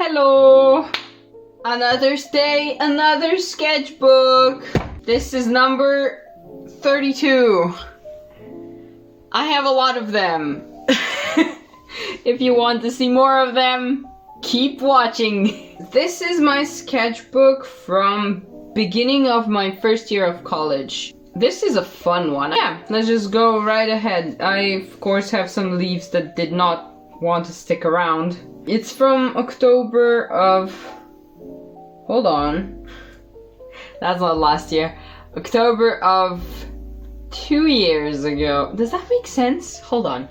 Hello! Another day, another sketchbook! This is number 32. I have a lot of them. If you want to see more of them, keep watching. This is my sketchbook from beginning of my first year of college. This is a fun one. Yeah, let's just go right ahead. I, of course, have some leaves that did not want to stick around. It's from October of... Hold on. That's not last year. October of 2 years ago. Does that make sense? Hold on.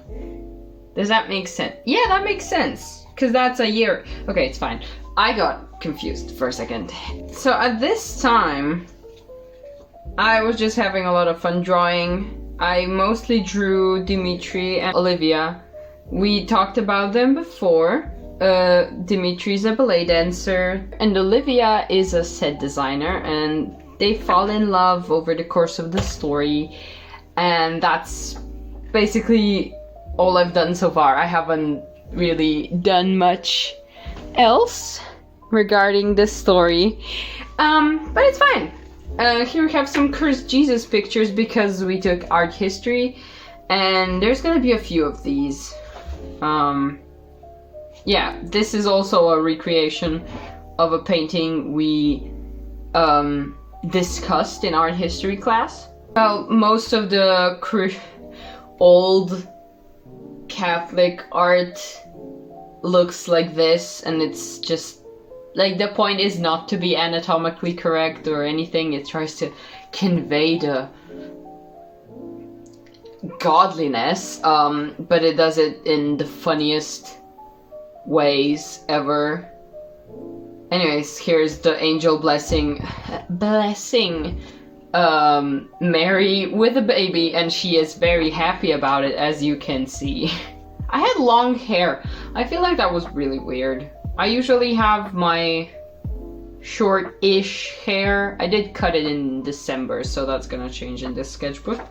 Does that make sense? Yeah, that makes sense. Because that's a year. Okay, it's fine. I got confused for a second. So at this time, I was just having a lot of fun drawing. I mostly drew Dimitri and Olivia. We talked about them before. Dimitri's a ballet dancer and Olivia is a set designer, and they fall in love over the course of the story, and that's basically all I've done so far. I haven't really done much else regarding this story, but it's fine. Here we have some Cursed Jesus pictures because we took art history, and there's gonna be a few of these. Yeah, this is also a recreation of a painting we discussed in art history class. Well, most of the old Catholic art looks like this, and it's just like, the point is not to be anatomically correct or anything. It tries to convey the godliness, but it does it in the funniest ways ever. Anyways, here's the angel blessing Mary with a baby, and she is very happy about it, as you can see. I had long hair. I feel like that was really weird. I usually have my short-ish hair. I did cut it in December, so that's gonna change in this sketchbook.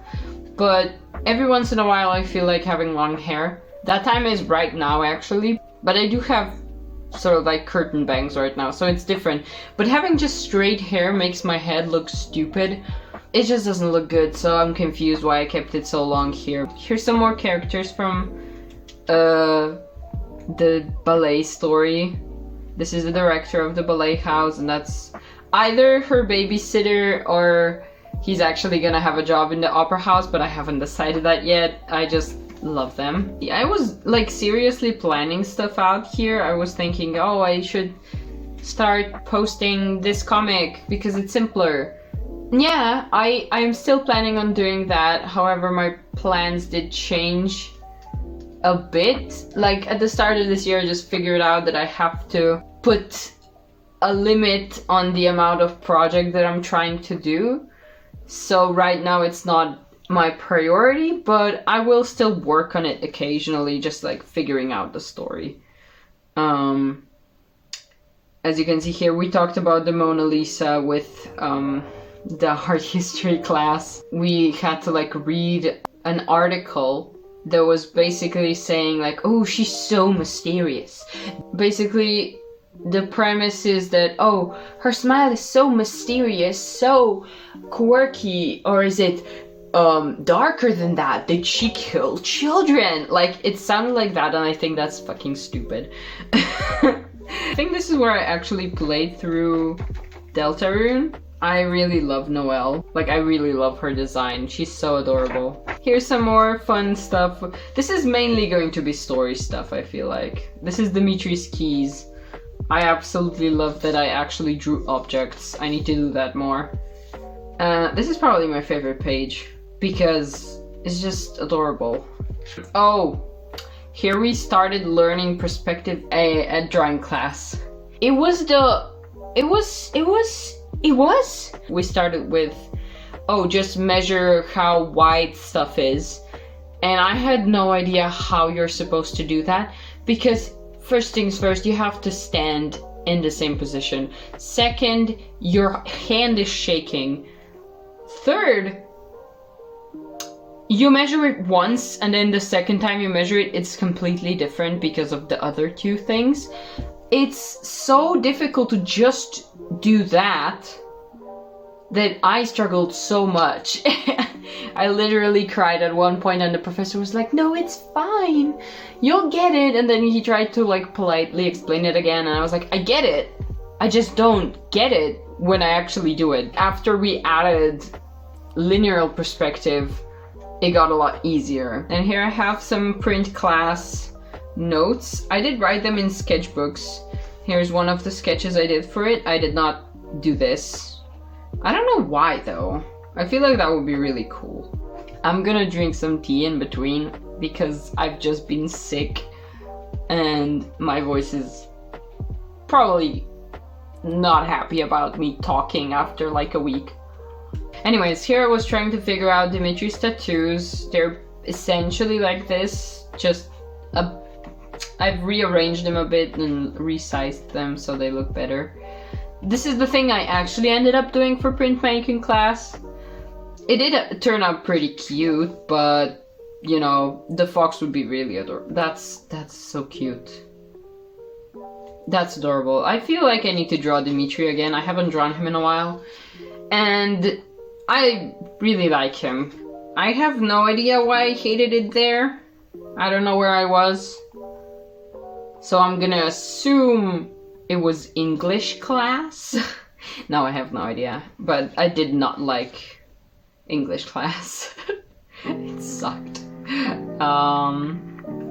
But every once in a while I feel like having long hair. That time is right now, actually. But I do have sort of like curtain bangs right now, so it's different. But having just straight hair makes my head look stupid. It just doesn't look good, so I'm confused why I kept it so long here. Here's some more characters from the ballet story. This is the director of the ballet house, and that's either her babysitter or he's actually gonna have a job in the opera house, but I haven't decided that yet. I just love them. I was like seriously planning stuff out here. I was thinking, oh, I should start posting this comic because it's simpler. Yeah, I'm still planning on doing that. However, my plans did change a bit. Like at the start of this year, I just figured out that I have to put a limit on the amount of project that I'm trying to do. So right now it's not my priority, but I will still work on it occasionally, just like figuring out the story. As you can see here, we talked about the Mona Lisa with the art history class. We had to like read an article that was basically saying like, oh, she's so mysterious. Basically, the premise is that, oh, her smile is so mysterious, so quirky, or is it darker than that? Did she kill children? Like, it sounded like that, and I think that's fucking stupid. I think this is where I actually played through Deltarune. I really love Noelle. Like, I really love her design. She's so adorable. Here's some more fun stuff. This is mainly going to be story stuff, I feel like. This is Dimitri's keys. I absolutely love that I actually drew objects. I need to do that more. This is probably my favorite page because it's just adorable. Oh, here we started learning perspective at drawing class. We started with, oh, just measure how wide stuff is. And I had no idea how you're supposed to do that, because first things first, you have to stand in the same position. Second, your hand is shaking. Third, you measure it once, and then the second time you measure it, it's completely different because of the other two things. it's so difficult to just do that I struggled so much. I literally cried at one point and the professor was like, no, it's fine, you'll get it. And then he tried to like politely explain it again and I was like, I get it, I just don't get it when I actually do it. After we added linear perspective, it got a lot easier. And here I have some print class notes. I did write them in sketchbooks. Here's one of the sketches I did for it. I did not do this. I don't know why though. I feel like that would be really cool. I'm gonna drink some tea in between because I've just been sick and my voice is probably not happy about me talking after like a week. Anyways, here I was trying to figure out Dimitri's tattoos. They're essentially like this, just I've rearranged them a bit and resized them so they look better. This is the thing I actually ended up doing for printmaking class. It did turn out pretty cute, but you know, the fox would be really adorable. That's so cute. That's adorable. I feel like I need to draw Dimitri again. I haven't drawn him in a while. And I really like him. I have no idea why I hated it there. I don't know where I was. So I'm gonna assume it was English class. No, I have no idea. But I did not like English class. It sucked.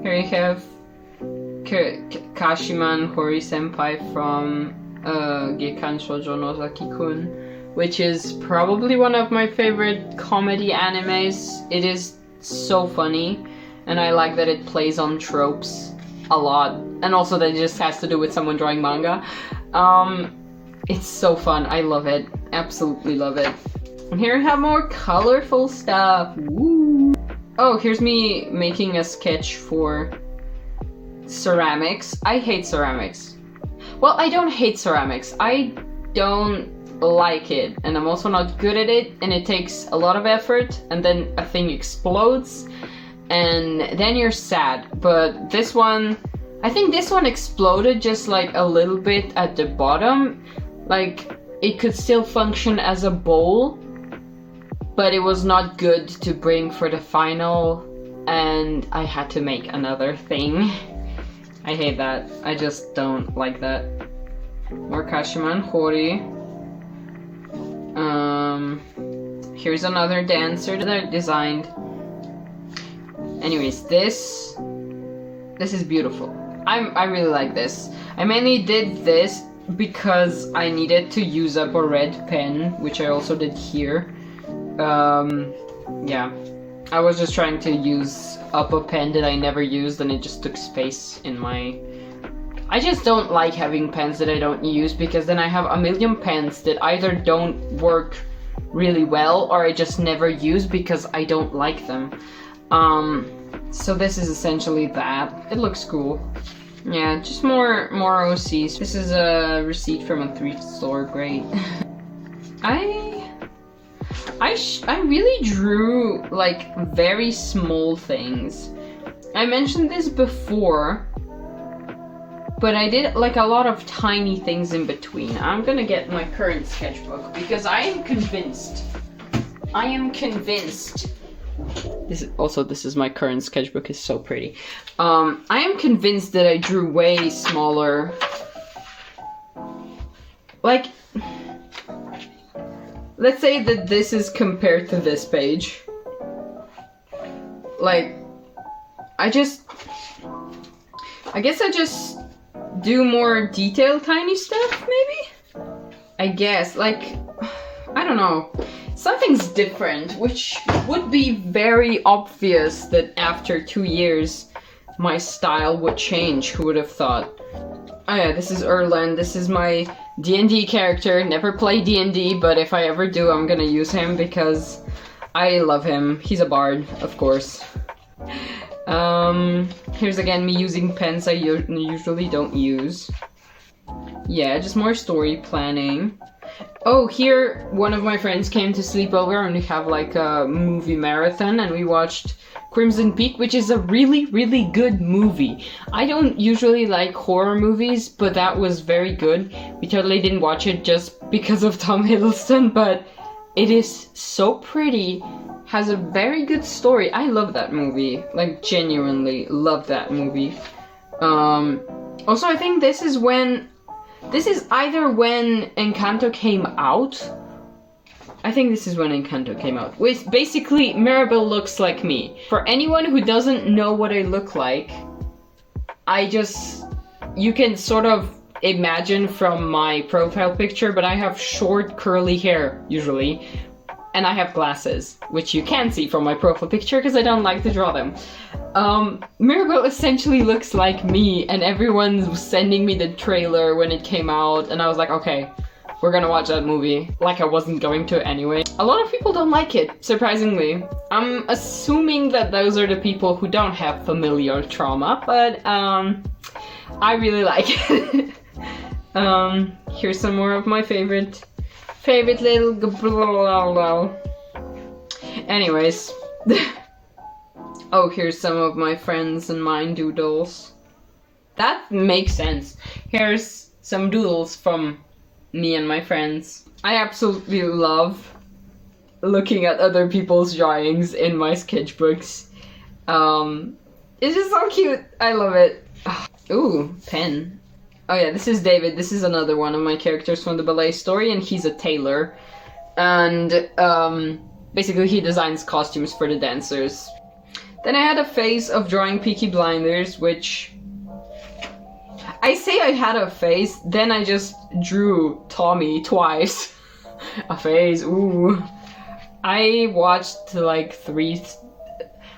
Here you have Kashiman Hori Senpai from Gekan Shoujo Nozaki-kun, which is probably one of my favorite comedy animes. It is so funny, and I like that it plays on tropes a lot, and also that it just has to do with someone drawing manga. It's so fun. I love it. Absolutely love it. And here I have more colorful stuff. Woo! Oh, here's me making a sketch for ceramics. I hate ceramics. Well, I don't hate ceramics. I don't like it, and I'm also not good at it, and it takes a lot of effort, and then a thing explodes, and then you're sad. But this one, I think this one exploded just like a little bit at the bottom. Like, it could still function as a bowl, but it was not good to bring for the final, and I had to make another thing. I hate that. I just don't like that. More Kashiman Hori. Here's another dancer that I designed. Anyways, this is beautiful. I really like this. I mainly did this because I needed to use up a red pen, which I also did here. Yeah. I was just trying to use up a pen that I never used, and it just took space in my... I just don't like having pens that I don't use, because then I have a million pens that either don't work really well or I just never use because I don't like them. So this is essentially that. It looks cool. Yeah, just more OCs. This is a receipt from a thrift store. Great. I really drew like very small things. I mentioned this before, but I did like a lot of tiny things in between. I'm gonna get my current sketchbook because I am convinced. This is my current sketchbook. It's so pretty. I am convinced that I drew way smaller. Like, let's say that this is compared to this page. Like, I guess I just do more detailed tiny stuff, maybe? I guess, like, I don't know. Something's different, which would be very obvious that after 2 years my style would change. Who would have thought? Oh yeah, this is Erlen. This is my D&D character. Never play D&D, but if I ever do, I'm gonna use him because I love him. He's a bard, of course. Here's again me using pens I usually don't use. Yeah, just more story planning. Oh, here one of my friends came to sleep over and we have like a movie marathon and we watched Crimson Peak, which is a really, really good movie. I don't usually like horror movies, but that was very good. We totally didn't watch it just because of Tom Hiddleston, but it is so pretty, has a very good story. I love that movie, like genuinely love that movie. Also, I think this is either when Encanto came out. I think this is when Encanto came out. Which basically, Mirabel looks like me. For anyone who doesn't know what I look like, you can sort of imagine from my profile picture, but I have short curly hair, usually. And I have glasses, which you can't see from my profile picture because I don't like to draw them. Mirabel essentially looks like me, and everyone's sending me the trailer when it came out, and I was like, okay, we're gonna watch that movie. Like I wasn't going to anyway. A lot of people don't like it, surprisingly. I'm assuming that those are the people who don't have familiar trauma, but I really like it. Here's some more of my favorite little anyways. Oh, here's some of my friends and mine doodles. That makes sense. Here's some doodles from me and my friends. I absolutely love looking at other people's drawings in my sketchbooks. It's just so cute. I love it. Ooh, pen. Oh yeah, this is David. This is another one of my characters from the ballet story, and he's a tailor. And basically he designs costumes for the dancers. Then I had a phase of drawing Peaky Blinders, which... I say I had a phase, then I just drew Tommy twice. A phase, ooh. I watched like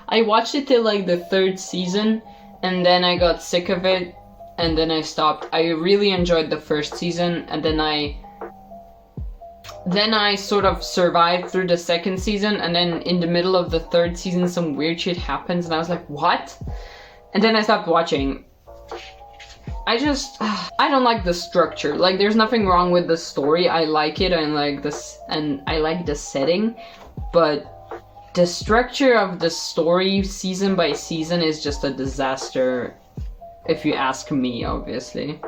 I watched it till like the 3rd season, and then I got sick of it, and then I stopped. I really enjoyed the 1st season, and then I sort of survived through the 2nd season, and then in the middle of the 3rd season some weird shit happens, and I was like, what? And then I stopped watching. I don't like the structure. Like, there's nothing wrong with the story. I like it, and like this, and I like the setting, but the structure of the story season by season is just a disaster, if you ask me, obviously.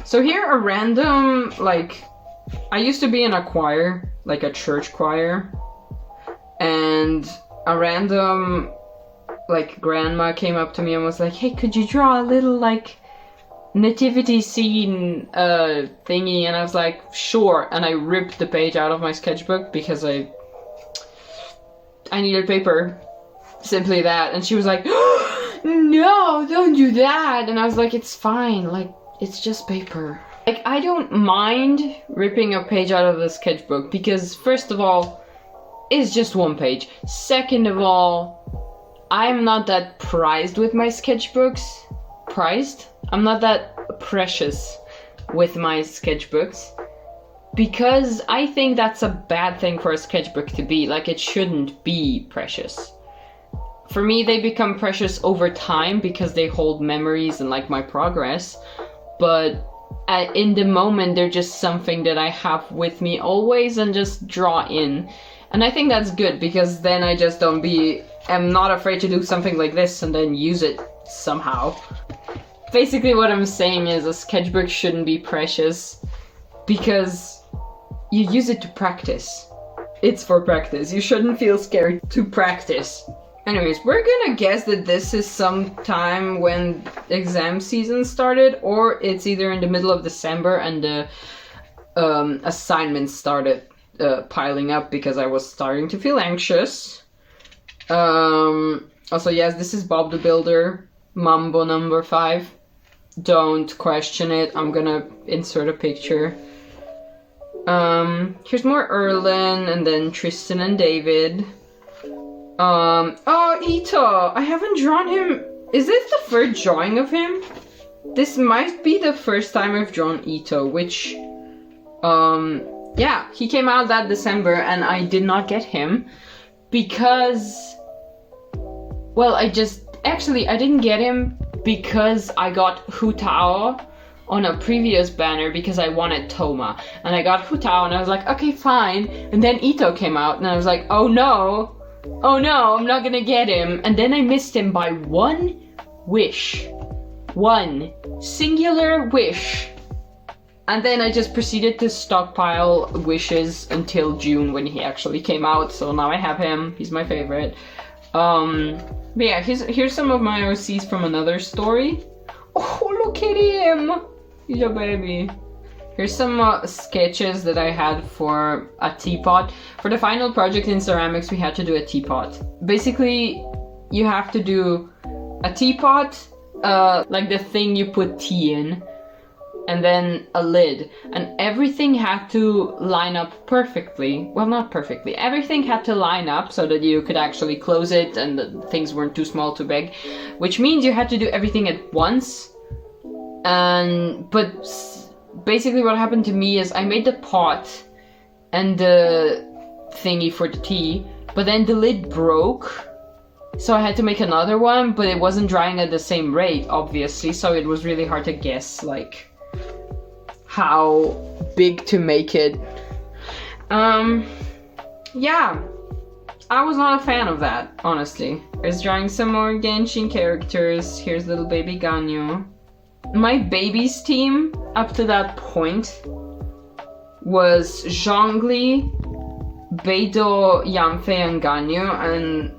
So here a random, like, I used to be in a choir, like a church choir, and a random, like, grandma came up to me and was like, hey, could you draw a little, like, nativity scene thingy? And I was like, sure, and I ripped the page out of my sketchbook because I needed paper. Simply that. And she was like, no, don't do that. And I was like, it's fine, like, it's just paper. Like, I don't mind ripping a page out of the sketchbook because, first of all, it's just one page. Second of all, I'm not that prized with my sketchbooks. Prized? I'm not that precious with my sketchbooks because I think that's a bad thing for a sketchbook to be. Like, it shouldn't be precious. For me, they become precious over time because they hold memories and, like, my progress. But in the moment, they're just something that I have with me always and just draw in. And I think that's good because then I just am not afraid to do something like this and then use it somehow. Basically what I'm saying is a sketchbook shouldn't be precious because you use it to practice. It's for practice. You shouldn't feel scared to practice. Anyways, we're gonna guess that this is sometime when exam season started, or it's either in the middle of December and the assignments started piling up because I was starting to feel anxious. Also, yes, this is Bob the Builder, Mambo number 5. Don't question it, I'm gonna insert a picture. Here's more Erlen, and then Tristan and David. Oh, Ito! I haven't drawn him. Is this the first drawing of him? This might be the first time I've drawn Ito, which, yeah, he came out that December and I did not get him because, well, I didn't get him because I got Hu Tao on a previous banner because I wanted Toma. And I got Hu Tao and I was like, okay, fine. And then Ito came out and I was like, oh no, I'm not gonna get him. And then I missed him by one wish. One singular wish. And then I just proceeded to stockpile wishes until June when he actually came out. So now I have him. He's my favorite. But yeah, here's some of my OCs from another story. Oh, look at him! He's a baby. Here's some sketches that I had for a teapot. For the final project in ceramics, we had to do a teapot. Basically, you have to do a teapot, like the thing you put tea in, and then a lid. And everything had to line up perfectly. Well, not perfectly. Everything had to line up so that you could actually close it and the things weren't too small, too big. Which means you had to do everything at once. But basically what happened to me is I made the pot and the thingy for the tea, but then the lid broke. So I had to make another one, but it wasn't drying at the same rate, obviously. So it was really hard to guess, like, how big to make it. Yeah, I was not a fan of that, honestly. Here's drawing some more Gansing characters. Here's little baby Ganyu. My babies team up to that point was Zhongli, Beidou, Yanfei, and Ganyu, and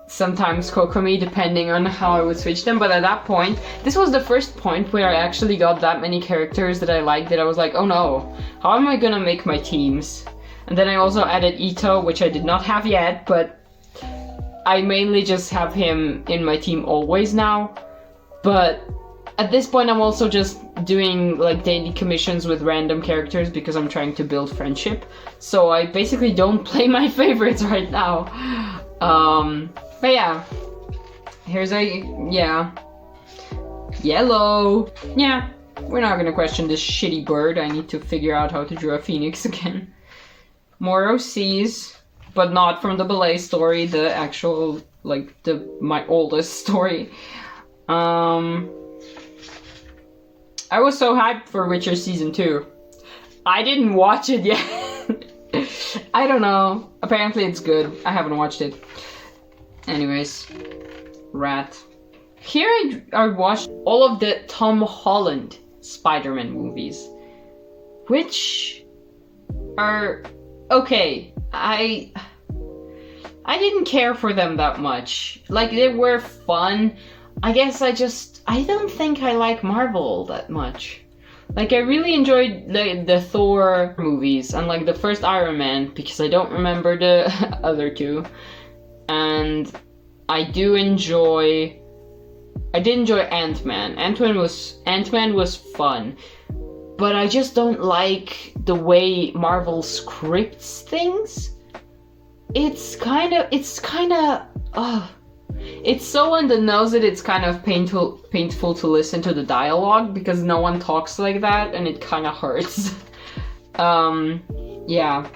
sometimes Kokomi, depending on how I would switch them. But at that point, this was the first point where I actually got that many characters that I liked that I was like, oh no, how am I gonna make my teams? And then I also added Ito, which I did not have yet, but I mainly just have him in my team always now. But at this point, I'm also just doing like daily commissions with random characters because I'm trying to build friendship. So I basically don't play my favorites right now. But yeah, here's yellow. Yeah, we're not gonna question this shitty bird. I need to figure out how to draw a phoenix again. More OCs, but not from the ballet story, the actual, like, my oldest story. I was so hyped for Witcher Season 2. I didn't watch it yet. I don't know. Apparently it's good. I haven't watched it. Anyways. Rat. Here I watched all of the Tom Holland Spider-Man movies. Which are okay. I didn't care for them that much. Like, they were fun. I guess I don't think I like Marvel that much. Like, I really enjoyed the Thor movies and like the first Iron Man because I don't remember the other two. And I did enjoy Ant-Man. Ant-Man was fun. But I just don't like the way Marvel scripts things. It's so on the nose that it's kind of painful to listen to the dialogue because no one talks like that and it kind of hurts. Yeah.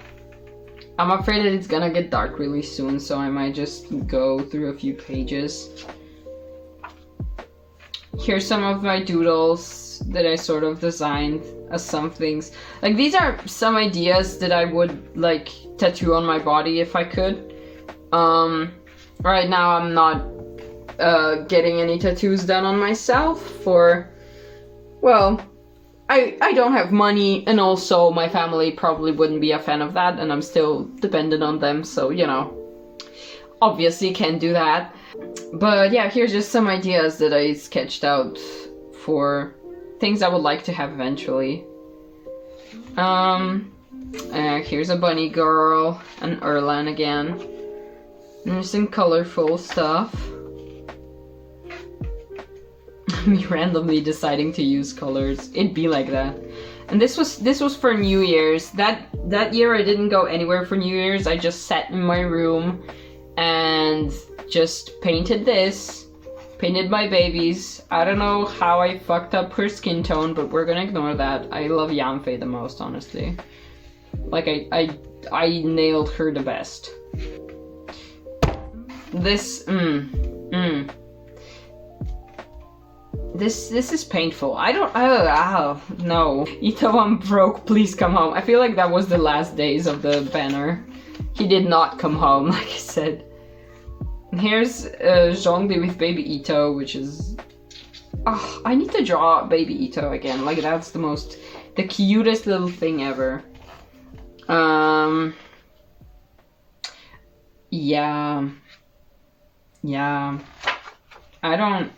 I'm afraid that it's gonna get dark really soon, so I might just go through a few pages. Here's some of my doodles that I sort of designed as some things. Like, these are some ideas that I would, like, tattoo on my body if I could. Right now I'm not getting any tattoos done on myself for, well, I don't have money, and also my family probably wouldn't be a fan of that, and I'm still dependent on them, so, you know, obviously can't do that. But yeah, here's just some ideas that I sketched out for things I would like to have eventually. Here's a bunny girl, and Erlan again. There's some colorful stuff. Me randomly deciding to use colors. It'd be like that. And this was for New Year's. That year I didn't go anywhere for New Year's. I just sat in my room and just painted this. Painted my babies. I don't know how I fucked up her skin tone, but we're gonna ignore that. I love Yanfei the most, honestly. Like, I nailed her the best. This is painful. I don't. Oh no. Ito, I'm broke. Please come home. I feel like that was the last days of the banner. He did not come home, like I said. And here's Zhongli with baby Ito, which is. Oh, I need to draw baby Ito again. Like that's the cutest little thing ever. Yeah. I don't.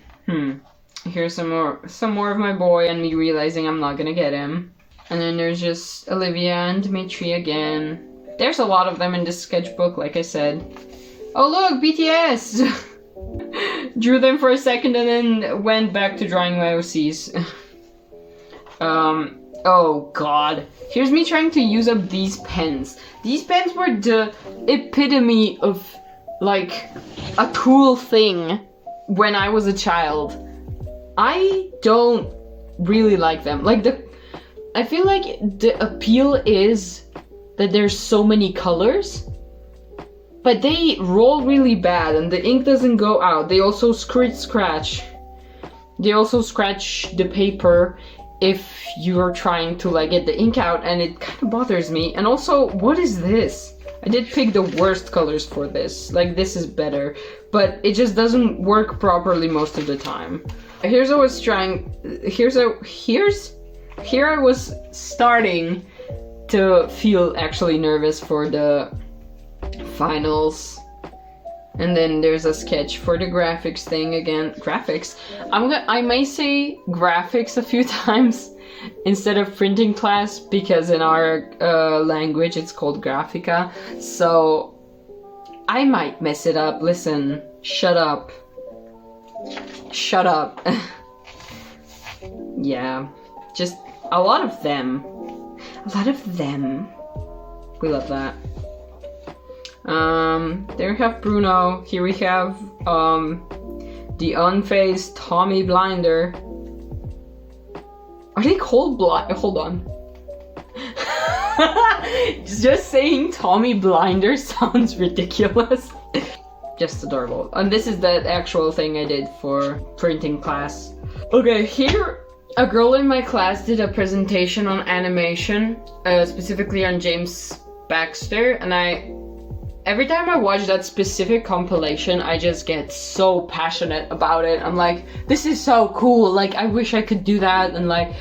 Here's some more of my boy and me realizing I'm not gonna get him. And then there's just Olivia and Dimitri again. There's a lot of them in this sketchbook, like I said. Oh look, BTS! Drew them for a second and then went back to drawing my OCs. Oh god. Here's me trying to use up these pens. These pens were the epitome of, like, a cool thing when I was a child. I don't really like them. Like, I feel like the appeal is that there's so many colors, but they roll really bad and the ink doesn't go out. They also scratch. They also scratch the paper if you're trying to like get the ink out, and it kind of bothers me. And also, what is this? I did pick the worst colors for this. Like, this is better, but it just doesn't work properly most of the time. Here I was starting to feel actually nervous for the finals. And then there's a sketch for the graphics thing again. Graphics? I may say graphics a few times instead of printing class, because in our language it's called graphica. So I might mess it up. Listen, shut up. Shut up. Yeah, just a lot of them. A lot of them. We love that. There we have Bruno. Here we have the unfazed Tommy Blinder. Are they called blind? Hold on. Just saying Tommy Blinder sounds ridiculous. Just adorable. And this is the actual thing I did for printing class. Okay, here a girl in my class did a presentation on animation, specifically on James Baxter, and every time I watch that specific compilation, I just get so passionate about it. I'm like, this is so cool, like I wish I could do that, and like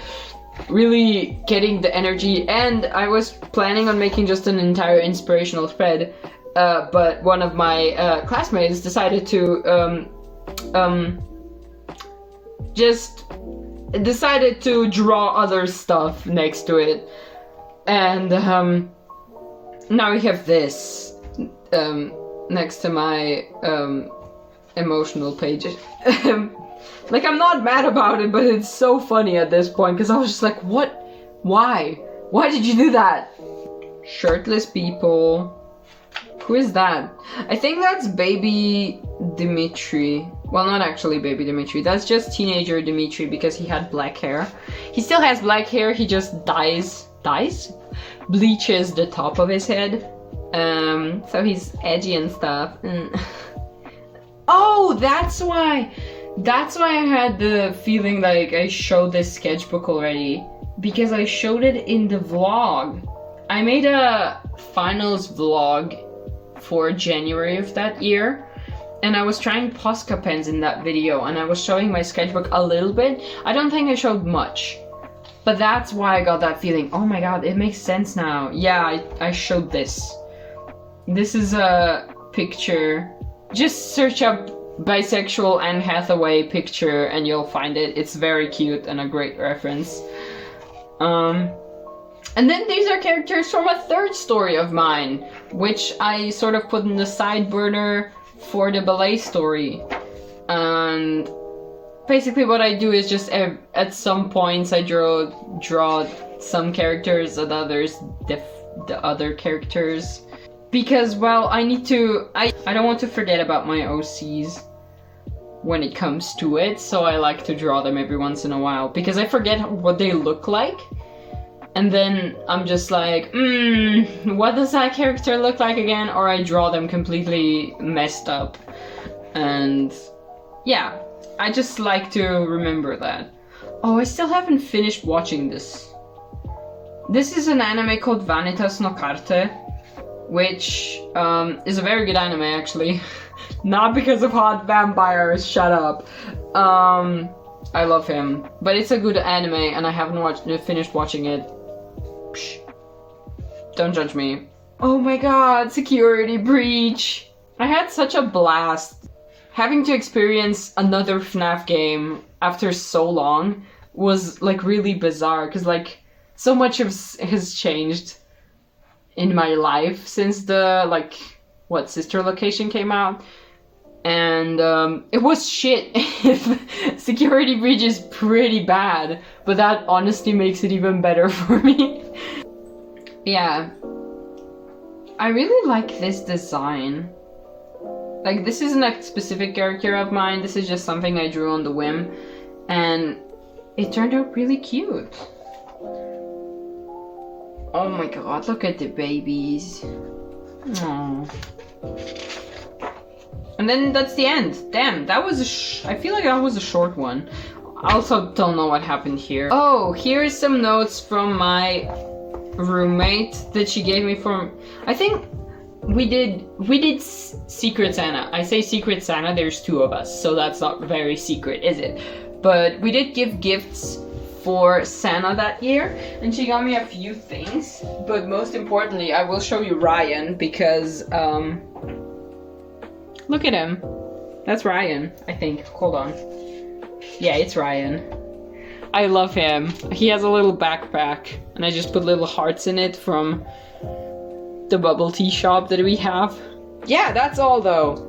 really getting the energy. And I was planning on making just an entire inspirational thread, but one of my classmates decided to decided to draw other stuff next to it. And now we have this next to my emotional page. Like, I'm not mad about it, but it's so funny at this point, because I was just like, what? Why? Why did you do that? Shirtless people. Who is that? I think that's baby Dimitri. Well, not actually baby Dimitri. That's just teenager Dimitri, because he had black hair. He still has black hair, he just bleaches the top of his head. So he's edgy and stuff. Oh, that's why I had the feeling like I showed this sketchbook already, because I showed it in the vlog. I made a finals vlog for January of that year, and I was trying Posca pens in that video, and I was showing my sketchbook a little bit. I don't think I showed much, but that's why I got that feeling. Oh my god, it makes sense now. Yeah, I showed this. This is a picture. Just search up bisexual Anne Hathaway picture and you'll find it. It's very cute and a great reference. And then these are characters from a third story of mine, which I sort of put in the side burner for the ballet story. And basically what I do is just at some points I draw some characters, at others the other characters. Because, well, I don't want to forget about my OCs when it comes to it, so I like to draw them every once in a while, because I forget what they look like, and then I'm just like, what does that character look like again? Or I draw them completely messed up, and yeah. I just like to remember that. Oh, I still haven't finished watching this. This is an anime called Vanitas no Carte, which is a very good anime actually. Not because of hot vampires, shut up. I love him, but it's a good anime and I haven't finished watching it. Psh. Don't judge me. Oh my god, security breach. I had such a blast. Having to experience another FNAF game after so long was like really bizarre because like so much has changed in my life since the Sister Location came out. And it was shit. Security breach is pretty bad, but that honestly makes it even better for me. Yeah. I really like this design. Like, this isn't a specific character of mine, this is just something I drew on the whim, and it turned out really cute. Oh my god, look at the babies. Aww. And then that's the end. Damn, that was I feel like that was a short one. I also don't know what happened here. Oh, here's some notes from my roommate that she gave me from... I think we did Secret Santa. I say Secret Santa, there's two of us, so that's not very secret, is it? But we did give gifts for Santa that year, and she got me a few things, but most importantly, I will show you Ryan, because, look at him. That's Ryan, I think. Hold on. Yeah, it's Ryan. I love him. He has a little backpack, and I just put little hearts in it from the bubble tea shop that we have. Yeah, that's all though.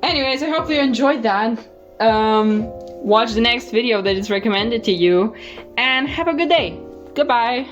Anyways, I hope you enjoyed that. Watch the next video that is recommended to you, and have a good day. Goodbye.